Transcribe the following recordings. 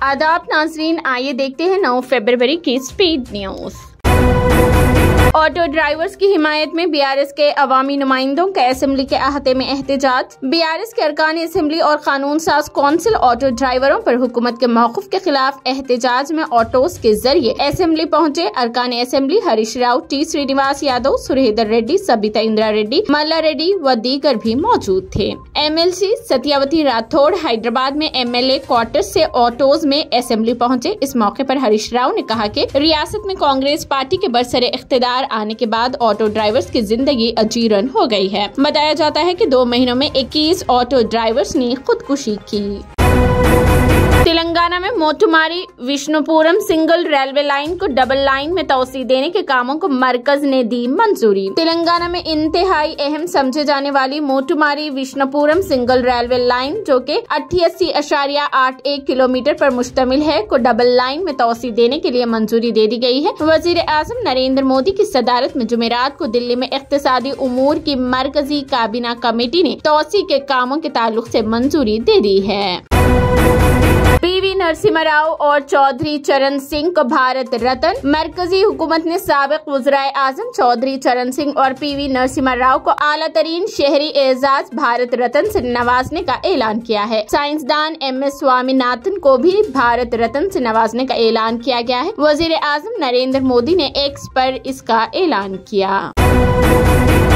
आदाब नाज़रीन, आइए देखते हैं 9 फरवरी की स्पीड न्यूज। ऑटो ड्राइवर्स की हिमायत में बीआरएस के अवामी नुमाइंदों का असेंबली के अहाते में एहतजाज। बीआरएस के अरकान असेंबली और कानून साज कौंसिल ऑटो ड्राइवरों पर हुकूमत के मौक़िफ़ के खिलाफ एहतजाज में ऑटोस के जरिए असेंबली पहुंचे। अरकान असेंबली हरीश राव, टी श्रीनिवास यादव, सुरेंद्र रेड्डी, सबिता इंदिरा रेड्डी, मल्ला रेड्डी व दीगर भी मौजूद थे। एमएलसी सत्यावती राठौड़ हैदराबाद में एमएलए क्वार्टर से ऑटोज में असेंबली पहुंचे। इस मौके पर हरीश राव ने कहा कि रियासत में कांग्रेस पार्टी के बरसरे इख्तिदार आने के बाद ऑटो ड्राइवर्स की जिंदगी अजीरन हो गई है। बताया जाता है कि 2 महीनों में 21 ऑटो ड्राइवर्स ने खुदकुशी की। तेलंगाना में मोटुमारी विष्णुपुरम सिंगल रेलवे लाइन को डबल लाइन में तोसी देने के कामों को मरकज ने दी मंजूरी। तेलंगाना में इंतहाई अहम समझे जाने वाली मोटुमारी विष्णुपुरम सिंगल रेलवे लाइन जो कि 88.81 किलोमीटर पर मुश्तमिल है को डबल लाइन में तोसी देने के लिए मंजूरी दे दी गई है। वजीर आजम नरेंद्र मोदी की सदारत में जुमेरात को दिल्ली में इख्तिसादी उमूर की मरकजी काबीना कमेटी ने तोसी के कामों के ताल्लुक से मंजूरी दे दी है। पीवी नरसिम्हा राव और चौधरी चरण सिंह को भारत रत्न। मरकजी हुकूमत ने साबिक वज़ीर आज़म चौधरी चरण सिंह और पीवी नरसिम्हा राव को आला तरीन शहरी एजाज भारत रत्न से नवाजने का ऐलान किया है। साइंसदान MS स्वामीनाथन को भी भारत रत्न से नवाजने का ऐलान किया गया है। वज़ीर आज़म नरेंद्र मोदी ने एक्स पर इसका ऐलान किया।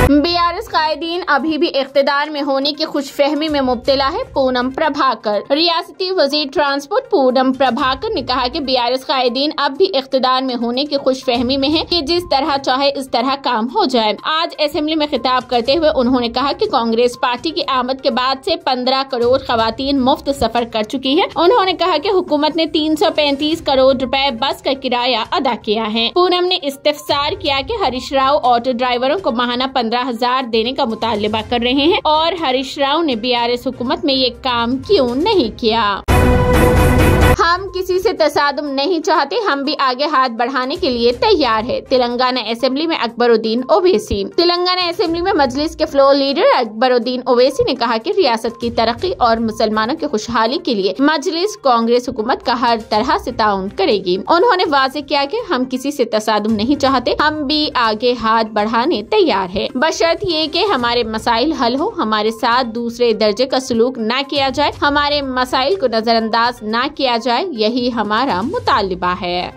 बीआरएस कायदीन अभी भी इख्तिदार में होने की खुशफहमी में मुब्तला है। पूनम प्रभाकर। रियासती वजीर ट्रांसपोर्ट पूनम प्रभाकर ने कहा कि बीआरएस कायदीन अब भी इख्तिदार में होने की खुशफहमी में है कि जिस तरह चाहे इस तरह काम हो जाए। आज असेंबली में खिताब करते हुए उन्होंने कहा कि कांग्रेस पार्टी की आमद के बाद से 15 करोड़ खवातीन मुफ्त सफर कर चुकी है। उन्होंने कहा कि हुकूमत ने 335 करोड़ रुपए बस का किराया अदा किया है। पूनम ने इस्तिफसार किया कि हरीश राव ऑटो ड्राइवरों को माहाना 15,000 देने का मुतालिबा कर रहे हैं और हरीश राव ने बीआरएस हुकूमत में ये काम क्यों नहीं किया। हम किसी से तसादुम नहीं चाहते, हम भी आगे हाथ बढ़ाने के लिए तैयार है। तेलंगाना असेंबली में अकबरुद्दीन ओवैसी। तेलंगाना असेंबली में मजलिस के फ्लोर लीडर अकबरुद्दीन ओवैसी ने कहा कि रियासत की तरक्की और मुसलमानों की खुशहाली के लिए मजलिस कांग्रेस हुकूमत का हर तरह से ताउन करेगी। उन्होंने वाज़ेह किया कि हम किसी से तसादुम नहीं चाहते, हम भी आगे हाथ बढ़ाने तैयार है, बशर्त ये कि हमारे मसाइल हल हो, हमारे साथ दूसरे दर्जे का सलूक न किया जाए, हमारे मसाइल को नजरअंदाज न किया जाए, यही हमारा मुतालिबा है।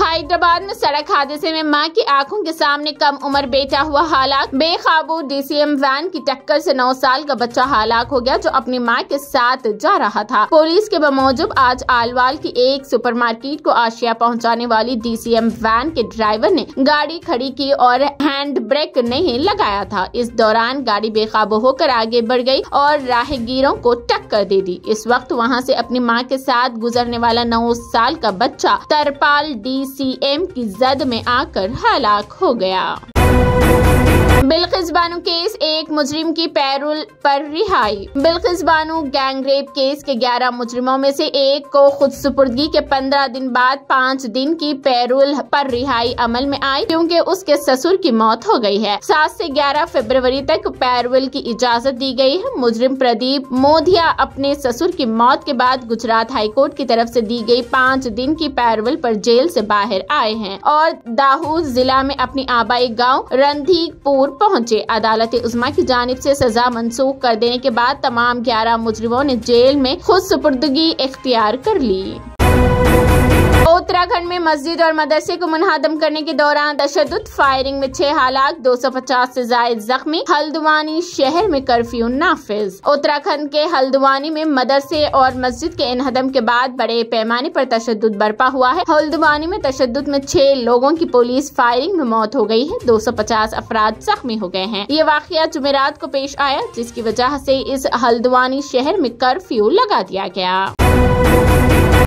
हैदराबाद में सड़क हादसे में मां की आंखों के सामने कम उम्र बेटा हुआ हलाक। बेकाबू DCM वैन की टक्कर से 9 साल का बच्चा हलाक हो गया जो अपनी मां के साथ जा रहा था। पुलिस के बमौजूब आज आलवाल की एक सुपरमार्केट को आशिया पहुंचाने वाली DCM वैन के ड्राइवर ने गाड़ी खड़ी की और हैंड ब्रेक नहीं लगाया था। इस दौरान गाड़ी बेकाबू होकर आगे बढ़ गई और राहगीरों को टक्कर दे दी। इस वक्त वहां से अपनी मां के साथ गुजरने वाला 9 साल का बच्चा तरपाल DCM की जद में आकर हलाक हो गया। बिल्किस बानो केस, एक मुजरिम की पैरोल पर रिहाई। Bilkis Bano gang rape case के 11 मुजरिमों में से एक को खुद सुपुर्दगी के 15 दिन बाद 5 दिन की पैरोल पर रिहाई अमल में आई क्योंकि उसके ससुर की मौत हो गई है। 7 से 11 फरवरी तक पैरोल की इजाजत दी गई है। मुजरिम प्रदीप मोधिया अपने ससुर की मौत के बाद गुजरात हाईकोर्ट की तरफ से दी गई 5 दिन की पैरोल पर जेल से बाहर आए हैं और दाहोद जिला में अपनी आबाई गाँव रंधीकपुर पहुंचे। अदालत उज़्मा की जानिब से सजा मंसूख कर देने के बाद तमाम 11 मुजरिमों ने जेल में खुद सुपुर्दगी इख्तियार कर ली। उत्तराखंड में मस्जिद और मदरसे को मुनहदम करने के दौरान तशद्दुद, फायरिंग में 6 हलाक, 250 से जायद जख्मी। हल्द्वानी शहर में कर्फ्यू नाफिज। उत्तराखंड के हल्द्वानी में मदरसे और मस्जिद के इनहदम के बाद बड़े पैमाने पर तशद्दुद बरपा हुआ है। हल्द्वानी में तशद्दुद में 6 लोगों की पुलिस फायरिंग में मौत हो गई है, 250 अफराद जख्मी हो गए हैं। ये वाकया जुमेरात को पेश आया जिसकी वजह से इस हल्द्वानी शहर में कर्फ्यू लगा दिया गया।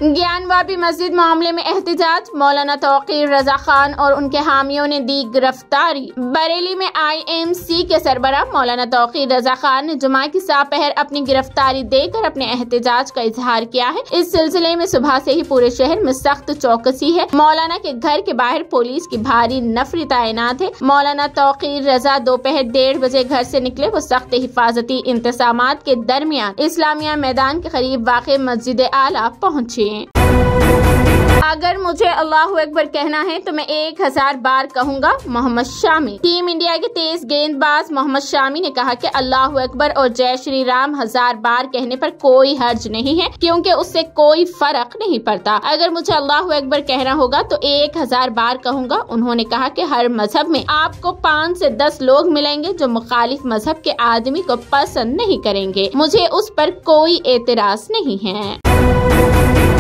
ज्ञानवापी मस्जिद मामले में एहतिजाज, मौलाना तौकीर रजा खान और उनके हामियों ने दी गिरफ्तारी। बरेली में IMC के सरबराह मौलाना तौकीर रजा खान ने जुमा की सापहर अपनी गिरफ्तारी देकर अपने एहतिजाज का इजहार किया है। इस सिलसिले में सुबह से ही पूरे शहर में सख्त चौकसी है। मौलाना के घर के बाहर पुलिस की भारी नफरी तैनात है। मौलाना तौकीर रजा दोपहर 1:30 बजे घर से निकले। वो सख्त हिफाजती इंतजामात के दरमियान इस्लामिया मैदान के करीब वाक़ मस्जिद आला पहुँचे। अगर मुझे अल्लाहु अकबर कहना है तो मैं 1000 बार कहूँगा। मोहम्मद शामी। टीम इंडिया के तेज गेंदबाज मोहम्मद शामी ने कहा कि अल्लाहु अकबर और जय श्री राम 1000 बार कहने पर कोई हर्ज नहीं है, क्योंकि उससे कोई फर्क नहीं पड़ता। अगर मुझे अल्लाहु अकबर कहना होगा तो 1000 बार कहूँगा। उन्होंने कहा कि हर मजहब में आपको 5 से 10 लोग मिलेंगे जो मुखालिफ मजहब के आदमी को पसंद नहीं करेंगे। मुझे उस पर कोई एतराज नहीं है।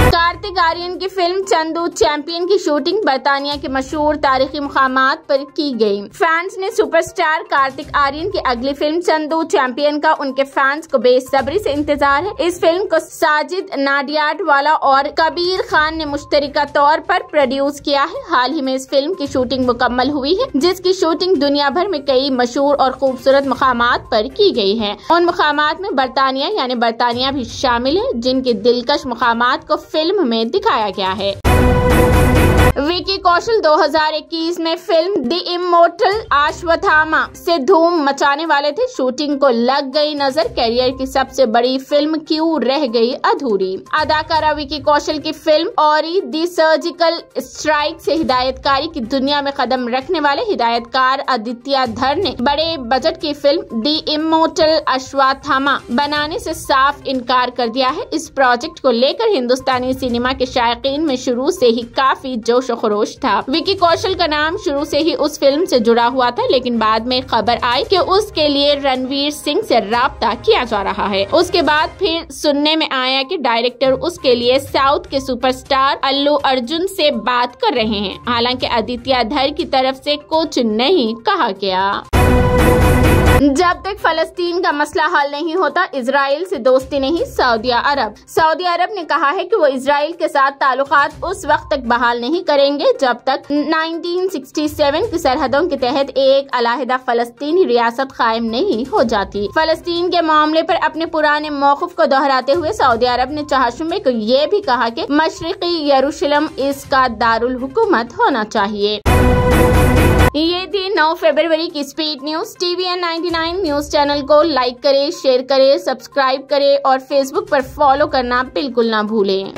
कार्तिक आर्यन की फिल्म चंदू चैंपियन की शूटिंग बर्तानिया के मशहूर तारीखी मुकामात पर की गई। फैंस ने सुपरस्टार कार्तिक आर्यन की अगली फिल्म चंदू चैंपियन का उनके फैंस को बेसब्री से इंतजार है। इस फिल्म को साजिद नाडियाडवाला और कबीर खान ने मुश्तरका तौर पर प्रोड्यूस किया है। हाल ही में इस फिल्म की शूटिंग मुकम्मल हुई है, जिसकी शूटिंग दुनिया भर में कई मशहूर और खूबसूरत मुकामात पर की गई है। उन मुकामात में बर्तानिया यानी बर्तानिया भी शामिल है, जिनके दिलकश मुकामात को फिल्म में दिखाया गया है। विकी कौशल 2021 में फिल्म द इमोर्टल अश्वत्थामा से धूम मचाने वाले थे। शूटिंग को लग गई नजर। करियर की सबसे बड़ी फिल्म क्यों रह गई अधूरी। अदाकारा विकी कौशल की फिल्म औरी द सर्जिकल स्ट्राइक से हिदायतकारी की दुनिया में कदम रखने वाले हिदायतकार आदित्य धर ने बड़े बजट की फिल्म द इमोर्टल अश्वत्थामा बनाने से साफ इनकार कर दिया है। इस प्रोजेक्ट को लेकर हिंदुस्तानी सिनेमा के शायकीन में शुरू से ही काफी जोश खरोश था। विकी कौशल का नाम शुरू से ही उस फिल्म से जुड़ा हुआ था, लेकिन बाद में खबर आई कि उसके लिए रणवीर सिंह से राब्ता किया जा रहा है। उसके बाद फिर सुनने में आया कि डायरेक्टर उसके लिए साउथ के सुपरस्टार अल्लू अर्जुन से बात कर रहे हैं। हालांकि आदित्य धर की तरफ से कुछ नहीं कहा गया। जब तक फलस्तीन का मसला हल नहीं होता, इजराइल से दोस्ती नहीं। सऊदी अरब ने कहा है कि वो इजराइल के साथ ताल्लुकात उस वक्त तक बहाल नहीं करेंगे जब तक 1967 की सरहदों के तहत एक अलहदा फलस्तीनी रियासत कायम नहीं हो जाती। फलस्तीन के मामले पर अपने पुराने मौक़िफ़ को दोहराते हुए सऊदी अरब ने चाहशुमे को ये भी कहा कि मशरिकी यरूशलेम इसका दारुल हुकूमत होना चाहिए। ये थी 9 फरवरी की speed news. TVN 99 news channel को लाइक करें, शेयर करें, सब्सक्राइब करें और फेसबुक पर फॉलो करना बिल्कुल ना भूलें।